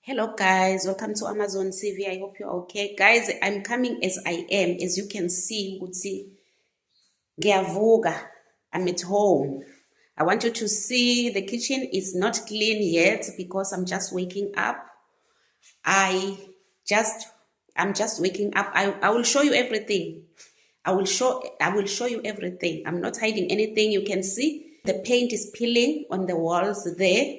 Hello guys, welcome to Amazon TV. I hope you're okay. Guys, I'm coming as I am. As you can see, ngiyavuka. I'm at home. I want you to see the kitchen is not clean yet because I'm just waking up. I'm just waking up. I will show you everything. I will show you everything. I'm not hiding anything. You can see the paint is peeling on the walls there.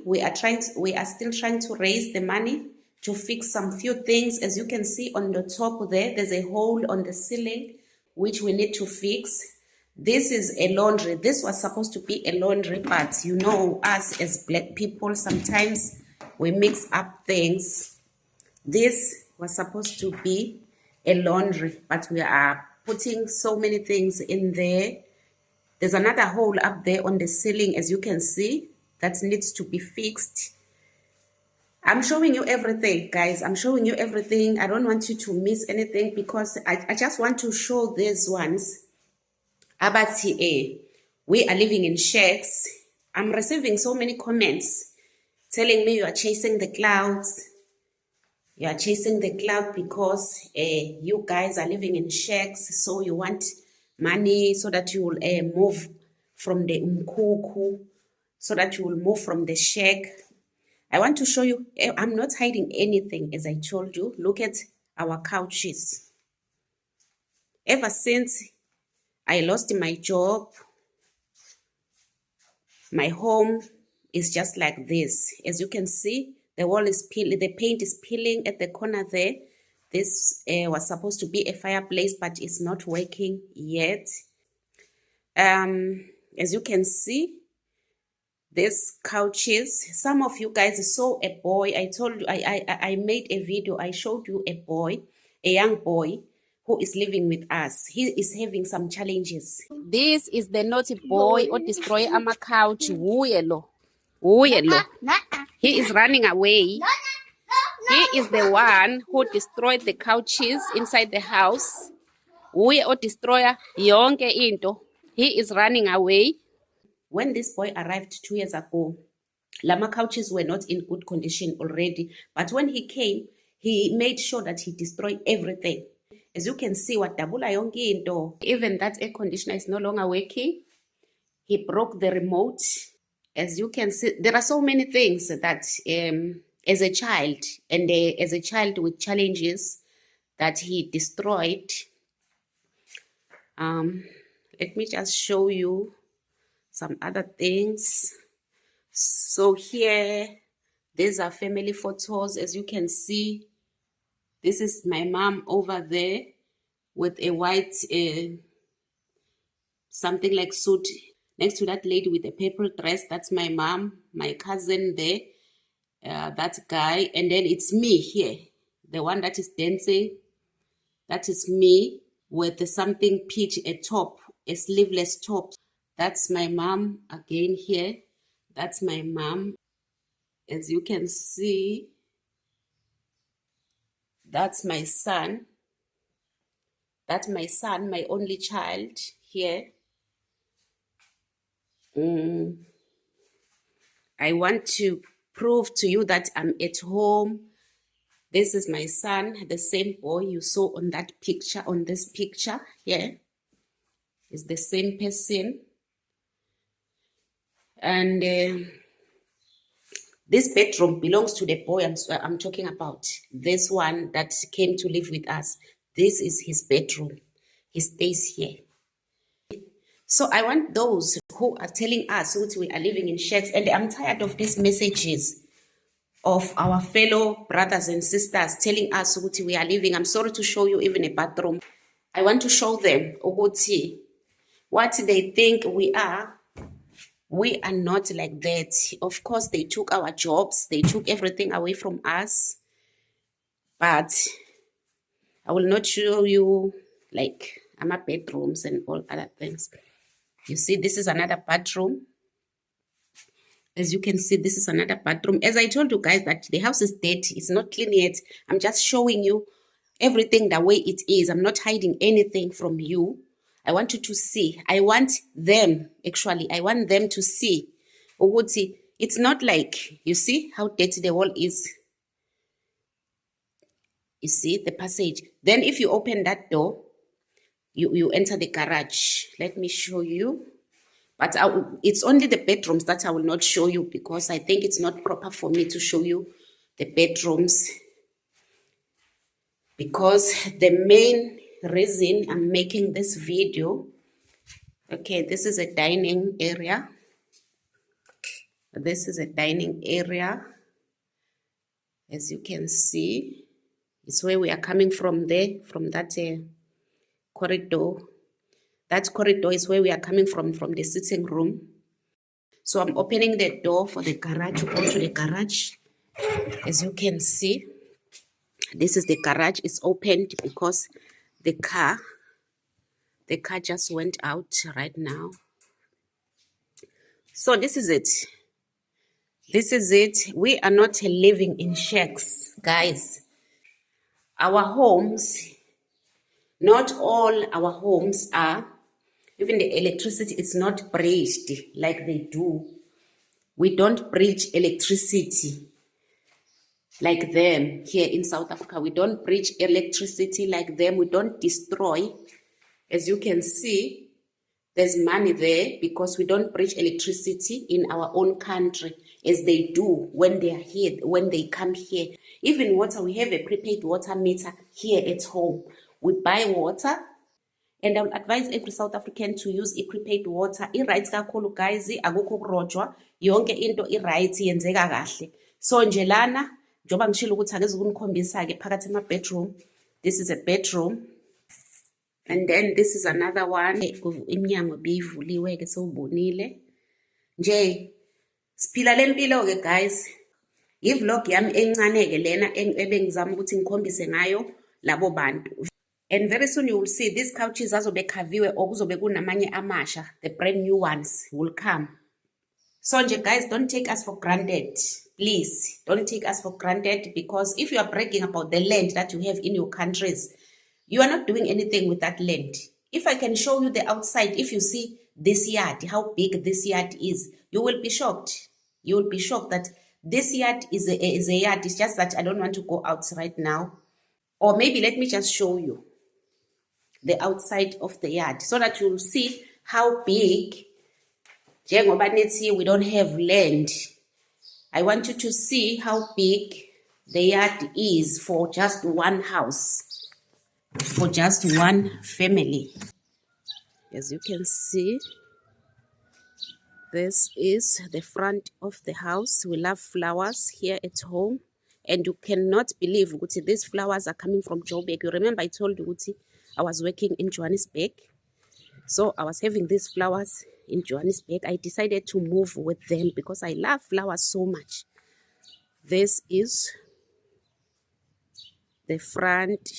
We are still trying to raise the money to fix some few things. As you can see on the top there's a hole on the ceiling which we need to fix. This is a laundry. This was supposed to be a laundry, but you know us as black people, sometimes we mix up things. This was supposed to be a laundry, but we are putting so many things in there. There's another hole up there on the ceiling, as you can see, that needs to be fixed. I'm showing you everything, guys. I'm showing you everything. I don't want you to miss anything because I just want to show these ones. Abati, we are living in shacks. I'm receiving so many comments telling me you are chasing the clouds. You are chasing the cloud because you guys are living in shacks, so you want money so that you will move from the umkuku, so that you will move from the shack. I want to show you, I'm not hiding anything, as I told you. Look at our couches. Ever since I lost my job, my home is just like this. As you can see, the wall is peeling, the paint is peeling at the corner there. This was supposed to be a fireplace, but it's not working yet. As you can see, these couches, some of you guys saw a boy. I told you, I made a video. I showed you a boy, a young boy who is living with us. He is having some challenges. This is the naughty boy who destroy our couch. He is running away. He is the one who destroyed the couches inside the house. Uye destroyer yonke into. He is running away. When this boy arrived 2 years ago, Lama couches were not in good condition already. But when he came, he made sure that he destroyed everything. As you can see, what dabula yonke into. Even that air conditioner is no longer working. He broke the remote. As you can see, there are so many things that as a child with challenges that he destroyed. Let me just show you some other things. So here, these are family photos. As you can see, this is my mom over there with a white something like suit. Next to that lady with a purple dress, that's my mom. My cousin there, that guy. And then it's me here, the one that is dancing. That is me with something peach, a top, a sleeveless top. That's my mom again here. That's my mom. As you can see, that's my son. That's my son, my only child here. I want to prove to you that I'm at home. This is my son, the same boy you saw on that picture, on this picture here. It's the same person. And this bedroom belongs to the boy I'm talking about. This one that came to live with us. This is his bedroom. He stays here. So I want those who are telling us that we are living in shacks, and I'm tired of these messages of our fellow brothers and sisters telling us that we are living. I'm sorry to show you even a bathroom. I want to show them what they think we are. We are not like that. Of course, they took our jobs. They took everything away from us. But I will not show you like our bedrooms and all other things. You see, this is another bathroom. As you can see, this is another bathroom. As I told you guys that the house is dirty. It's not clean yet. I'm just showing you everything the way it is. I'm not hiding anything from you. I want you to see. I want them to see. Ukuthi It's not like, you see how dirty the wall is? You see the passage. Then if you open that door, you enter the garage. Let me show you. But it's only the bedrooms that I will not show you, because I think it's not proper for me to show you the bedrooms, because the main reason I'm making this video, okay, this is a dining area. This is a dining area. As you can see, it's where we are coming from there, from that corridor. That corridor is where we are coming from the sitting room. So I'm opening the door for the garage, to go to the garage. As you can see, this is the garage. It's opened because the car just went out right now. So this is it. This is it. We are not living in shacks, guys. Our homes, not all our homes are, even the electricity is not bridged like they do. We don't bridge electricity like them here in South Africa. We don't bridge electricity like them. We don't destroy. As you can see, there's money there because we don't bridge electricity in our own country as they do when they are here, when they come here. Even water, we have a prepaid water meter here at home. We buy water, and I will advise every South African to use a prepaid water. I-right kakhulu guys, akukho kurojwa, yonke into i-right yenzeka kahle. So nje lana, njoba ngishilo ukuthi angeze ukunikhombisa ke phakathi ema-bedroom. This is a bedroom. And then this is another one. Iminyango beyivuliwe ke sewubonile. Nje siphila lempilo ke guys. I-vlog yami encane ke lena ebengizama ukuthi ngikhombise ngayo labo bantu. And very soon you will see these couches azobe khaviwe okuzobe kunamanye amasha. The brand new ones will come. So nje guys, don't take us for granted. Please, don't take us for granted, because if you are bragging about the land that you have in your countries, you are not doing anything with that land. If I can show you the outside, if you see this yard, how big this yard is, you will be shocked. You will be shocked that this yard is a yard. It's just that I don't want to go out right now. Or maybe let me just show you the outside of the yard so that you will see how big. Njengoba nithi we don't have land. I want you to see how big the yard is for just one house. For just one family. As you can see, this is the front of the house. We love flowers here at home, and you cannot believe Guti, these flowers are coming from Joburg. You remember I told you Guti, I was working in Johannesburg, so I was having these flowers in Johannesburg. I decided to move with them because I love flowers so much. This is the front.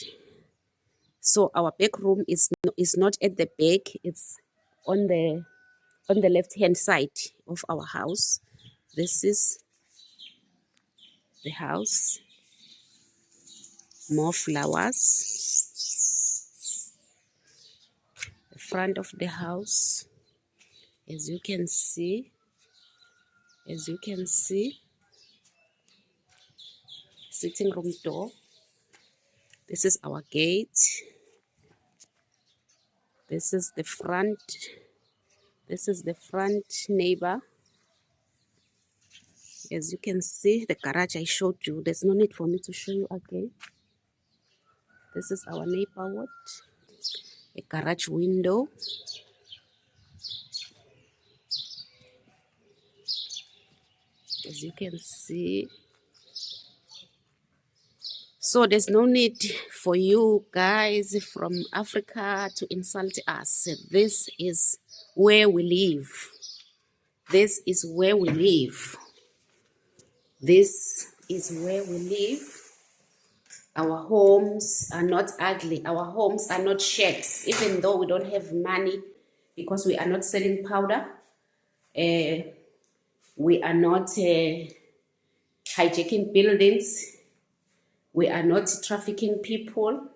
So our back room is not at the back, it's on the left-hand side of our house. This is the house. More flowers. The front of the house, as you can see. Sitting room door. This is our gate. This is the front. This is the front neighbor. As you can see, the garage I showed you. There's no need for me to show you again. This is our neighborhood. A garage window. As you can see. So there's no need for you guys from Africa to insult us. This is where we live. This is where we live. This is where we live. Our homes are not ugly. Our homes are not shacks. Even though we don't have money because we are not selling powder. We are not hijacking buildings. We are not trafficking people,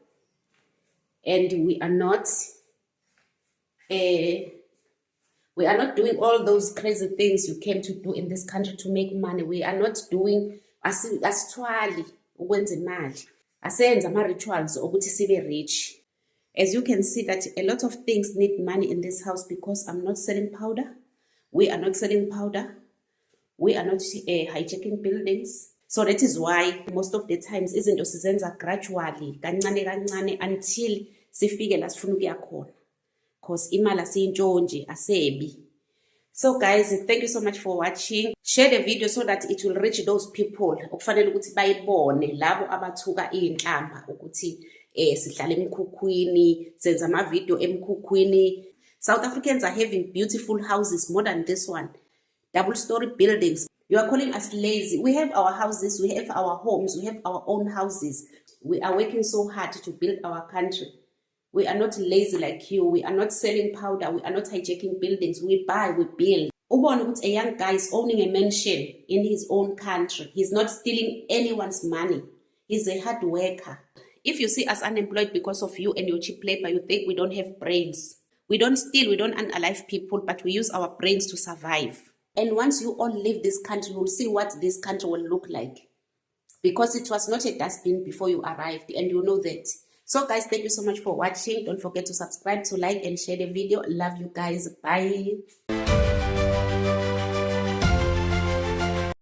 and we are not We are not doing all those crazy things you came to do in this country to make money. We are not doing asithwali ukwenza imali. Asenza ama-rituals ukuthi sibe rich. As you can see that a lot of things need money in this house because I'm not selling powder. We are not selling powder. We are not hijacking buildings. So that is why most of the times izinto sizenza gradually, kancane kancane, until sifike la sifuna ukuya khona. Because imali asiyintshontshe asebi. So guys, thank you so much for watching. Share the video so that it will reach those people okufanele ukuthi bayibone, labo abathuka inhlamba ukuthi sihlala emkhukhwini, senza ama video emkhukhwini. South Africans are having beautiful houses more than this one. Double story buildings. You are calling us lazy. We have our houses, we have our homes, we have our own houses. We are working so hard to build our country. We are not lazy like you. We are not selling powder. We are not hijacking buildings. We buy, we build. A young guy is owning a mansion in his own country. He's not stealing anyone's money. He's a hard worker. If you see us unemployed because of you and your cheap labor, you think we don't have brains. We don't steal, we don't unalive people, but we use our brains to survive. And once you all leave this country, you'll see what this country will look like. Because it was not a dustbin before you arrived, and you know that. So guys, thank you so much for watching. Don't forget to subscribe, to like, and share the video. Love you guys. Bye.